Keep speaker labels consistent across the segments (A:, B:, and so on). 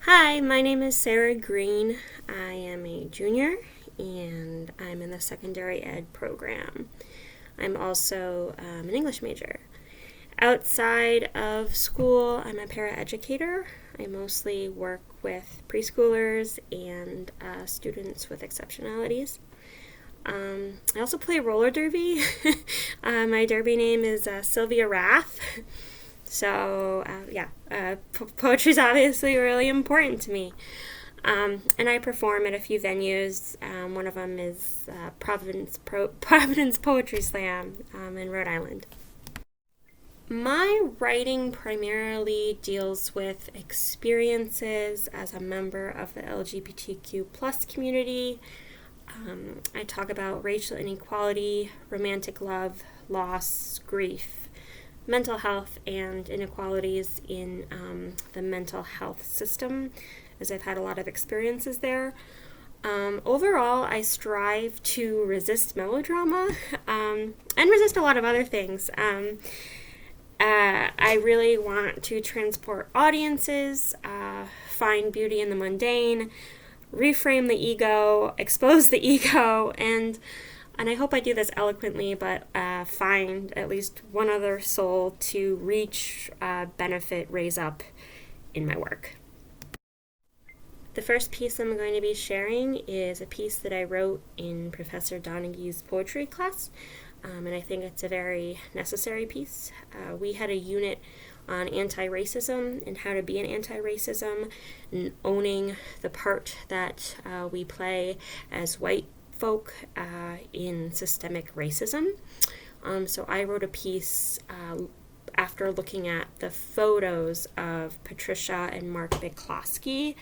A: Hi, my name is Sara Green. I am a junior and I'm in the secondary ed program. I'm also an English major. Outside of school, I'm a paraeducator. I mostly work with preschoolers and students with exceptionalities. I also play roller derby. My derby name is Sylvia Rath. So, poetry is obviously really important to me. And I perform at a few venues. One of them is Providence Poetry Slam in Rhode Island. My writing primarily deals with experiences as a member of the LGBTQ plus community. I talk about racial inequality, romantic love, loss, grief, mental health, and inequalities in the mental health system, as I've had a lot of experiences there. Overall, I strive to resist melodrama and resist a lot of other things. I really want to transport audiences, find beauty in the mundane, reframe the ego, expose the ego, and I hope I do this eloquently, but find at least one other soul to reach, benefit, raise up in my work. The first piece I'm going to be sharing is a piece that I wrote in Professor Donahue's poetry class, and I think it's a very necessary piece. We had a unit on anti-racism and how to be an anti-racism, and owning the part that we play as white folk in systemic racism. So I wrote a piece after looking at the photos of Patricia and Mark McCloskey,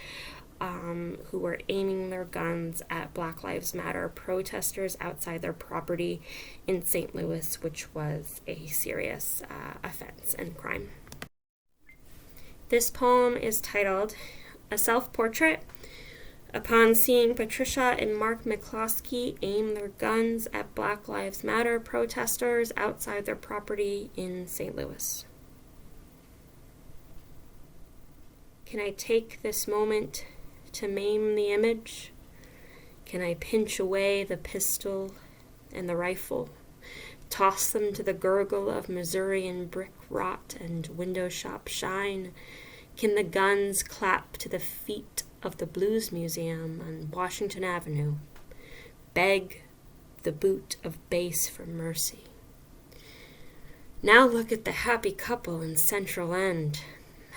A: who were aiming their guns at Black Lives Matter protesters outside their property in St. Louis, which was a serious offense and crime. This poem is titled A Self-Portrait. Upon seeing Patricia and Mark McCloskey aim their guns at Black Lives Matter protesters outside their property in St. Louis. Can I take this moment to maim the image? Can I pinch away the pistol and the rifle, toss them to the gurgle of Missourian brick rot and window shop shine? Can the guns clap to the feet of the Blues Museum on Washington Avenue, beg the boot of bass for mercy? Now look at the happy couple in Central End.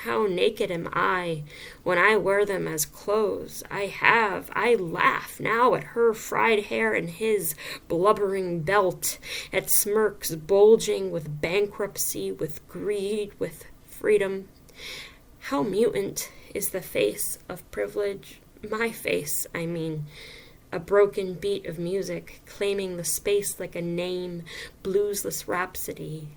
A: How naked am I when I wear them as clothes? I laugh now at her fried hair and his blubbering belt, at smirks bulging with bankruptcy, with greed, with freedom. How mutant is the face of privilege, my face, I mean, a broken beat of music, claiming the space like a name, bluesless rhapsody.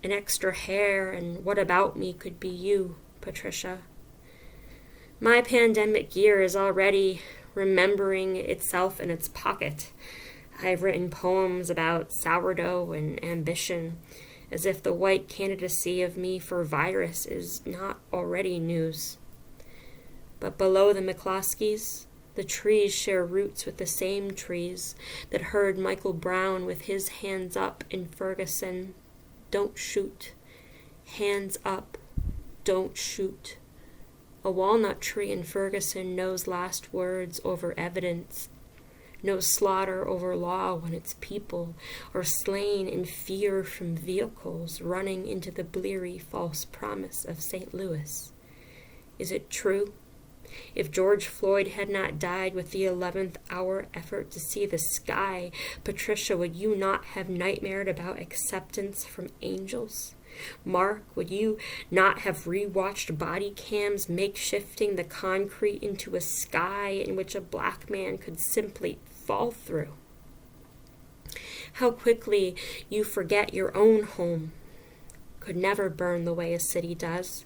A: An extra hair, and what about me could be you, Patricia? My pandemic year is already remembering itself in its pocket. I've written poems about sourdough and ambition, as if the white candidacy of me for virus is not already news. But below the McCloskeys, the trees share roots with the same trees that heard Michael Brown with his hands up in Ferguson. Don't shoot. Hands up. Don't shoot. A walnut tree in Ferguson knows last words over evidence, knows slaughter over law when its people are slain in fear from vehicles running into the bleary false promise of St. Louis. Is it true? If George Floyd had not died with the 11th hour effort to see the sky, Patricia, would you not have nightmared about acceptance from angels? Mark, would you not have rewatched body cams makeshifting the concrete into a sky in which a black man could simply fall through? How quickly you forget your own home could never burn the way a city does,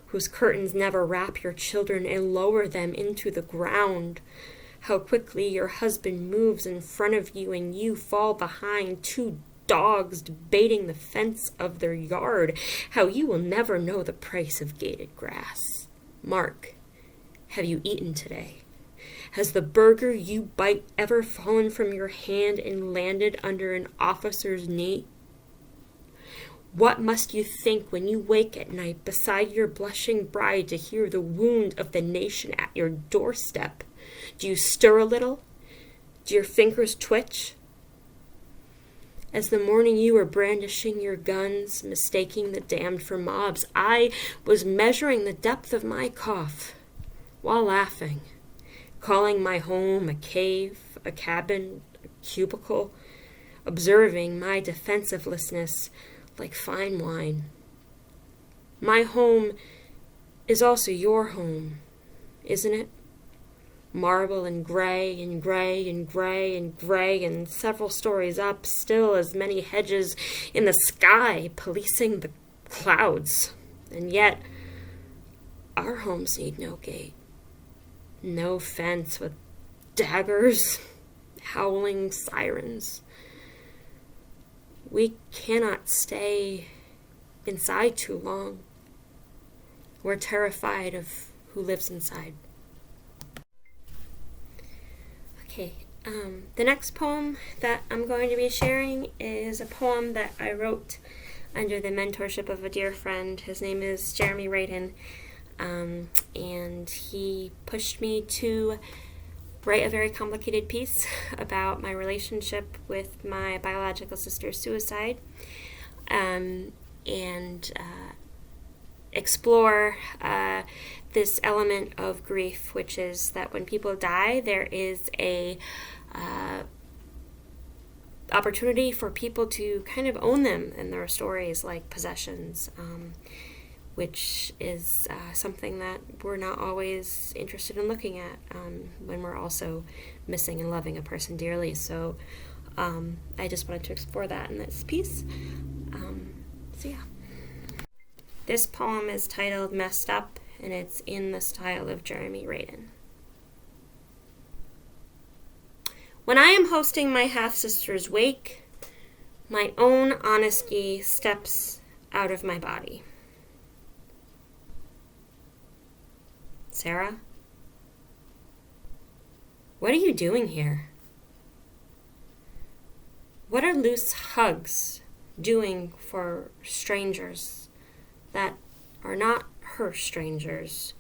A: whose curtains never wrap your children and lower them into the ground. How quickly your husband moves in front of you and you fall behind, two dogs debating the fence of their yard. How you will never know the price of gated grass. Mark, have you eaten today? Has the burger you bite ever fallen from your hand and landed under an officer's knee? What must you think when you wake at night beside your blushing bride to hear the wound of the nation at your doorstep? Do you stir a little? Do your fingers twitch? As the morning you were brandishing your guns, mistaking the damned for mobs, I was measuring the depth of my cough while laughing, calling my home a cave, a cabin, a cubicle, observing my defensivelessness like fine wine. My home is also your home, isn't it? Marble and gray and gray and gray and gray, and several stories up, still as many hedges in the sky policing the clouds. And yet, our homes need no gate, no fence with daggers, howling sirens. We cannot stay inside too long. We're terrified of who lives inside. Okay, the next poem that I'm going to be sharing is a poem that I wrote under the mentorship of a dear friend. His name is Jeremy Radin, and he pushed me to write a very complicated piece about my relationship with my biological sister's suicide, and explore this element of grief, which is that when people die, there is a opportunity for people to kind of own them and their stories like possessions, which is something that we're not always interested in looking at when we're also missing and loving a person dearly. So I just wanted to explore that in this piece. So yeah. This poem is titled Messed Up, and it's in the style of Jeremy Radin. When I am hosting my half-sister's wake, my own honesty steps out of my body. Sara? What are you doing here? What are loose hugs doing for strangers that are not her strangers?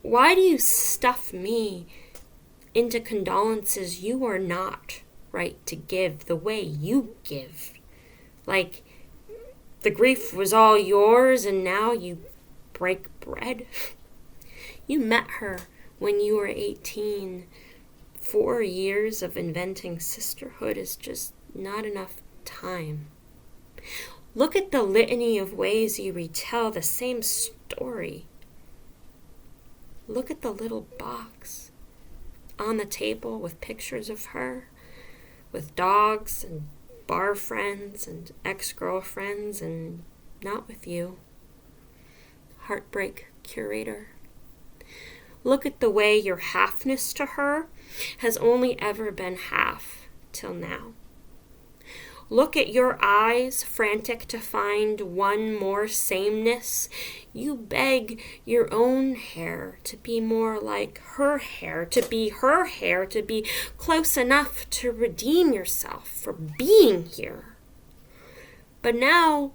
A: Why do you stuff me into condolences you are not right to give the way you give? Like the grief was all yours and now you break bread? You met her when you were 18. 4 years of inventing sisterhood is just not enough time. Look at the litany of ways you retell the same story. Look at the little box on the table with pictures of her, with dogs and bar friends and ex-girlfriends, and not with you. Heartbreak curator. Look at the way your halfness to her has only ever been half till now. Look at your eyes, frantic to find one more sameness. You beg your own hair to be more like her hair, to be her hair, to be close enough to redeem yourself for being here. But now,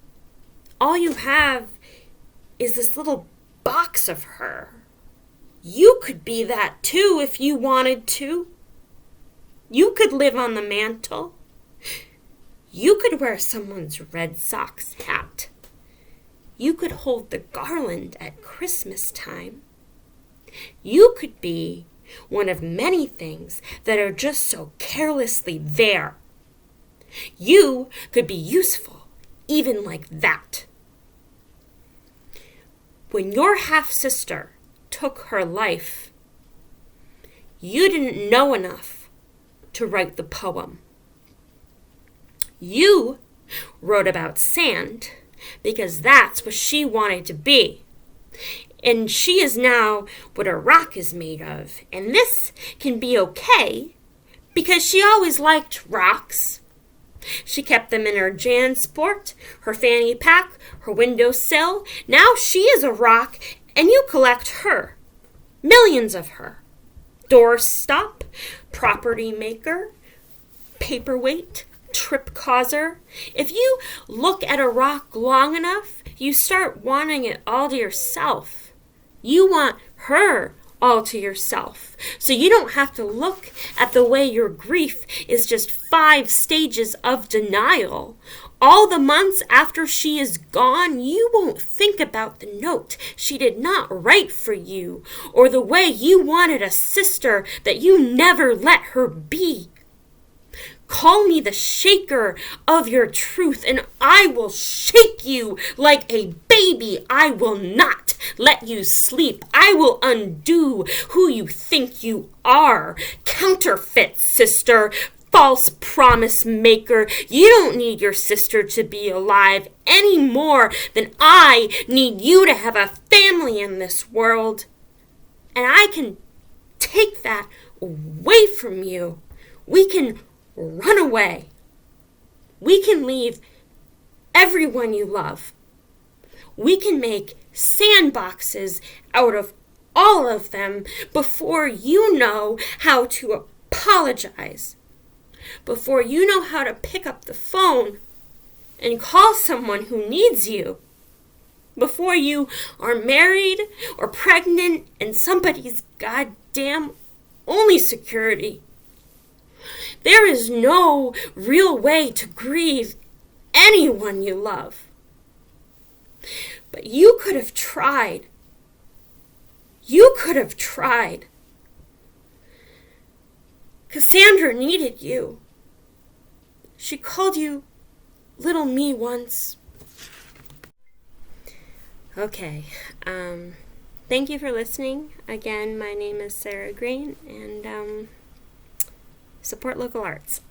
A: all you have is this little box of her. You could be that too if you wanted to. You could live on the mantle. You could wear someone's Red Sox hat. You could hold the garland at Christmas time. You could be one of many things that are just so carelessly there. You could be useful, even like that. When your half-sister took her life, you didn't know enough to write the poem. You wrote about sand because that's what she wanted to be. And she is now what a rock is made of. And this can be okay because she always liked rocks. She kept them in her JanSport, her fanny pack, her windowsill. Now she is a rock and you collect her. millions of her. Doorstop, property maker, paperweight, trip causer. If you look at a rock long enough, you start wanting it all to yourself. You want her all to yourself. So you don't have to look at the way your grief is just 5 stages of denial. All the months after she is gone, you won't think about the note she did not write for you, or the way you wanted a sister that you never let her be. Call me the shaker of your truth, and I will shake you like a baby. I will not let you sleep. I will undo who you think you are. Counterfeit sister, false promise maker. You don't need your sister to be alive any more than I need you to have a family in this world. And I can take that away from you. We can run away. We can leave everyone you love. We can make sandboxes out of all of them before you know how to apologize. Before you know how to pick up the phone and call someone who needs you. Before you are married or pregnant and somebody's goddamn only security. There is no real way to grieve anyone you love. But you could have tried. You could have tried. Cassandra needed you. She called you little me once. Okay, thank you for listening. Again, my name is Sara Green, and support local arts.